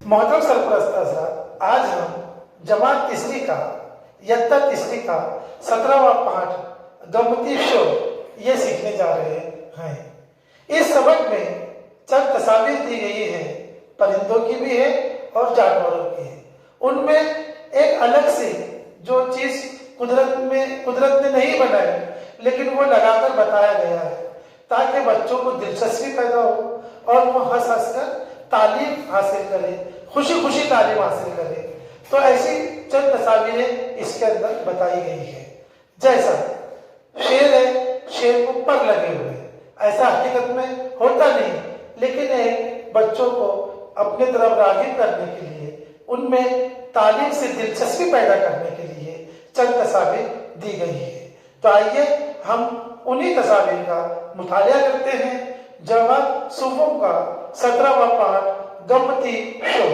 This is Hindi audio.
मोहतरम सरपरस्त हज़रात, आज हम जमात तीसरी का इयत्ता तीसरी का 17वां पाठ गम्मती शो ये सीखने जा रहे हैं। इस सबक में चंद तस्वीर दी गई है, परिंदों की भी है और जानवरों की है। उनमें एक अलग सी जो चीज कुदरत ने नहीं बनाई, लेकिन वो लगाकर बताया गया है ताकि बच्चों को दिलचस्पी पैदा हो और वो हंस हंस कर तालीम हासिल करे, खुशी खुशी तालीम हासिल करे। तो ऐसी चंद तस्वीरें इसके अंदर बताई गई है। जैसा शेर है, शेर को पर लगे हुए, ऐसा हकीकत में होता नहीं, लेकिन एक बच्चों को अपने तरफ राग़िब करने के लिए, उनमें तालीम से दिलचस्पी पैदा करने के लिए चंद तस्वीर दी गई है। तो आइए हम उन्हीं तस्वीर का मुतालिया करते हैं। जमात सूफों का 17वां पाठ गम्मती शो।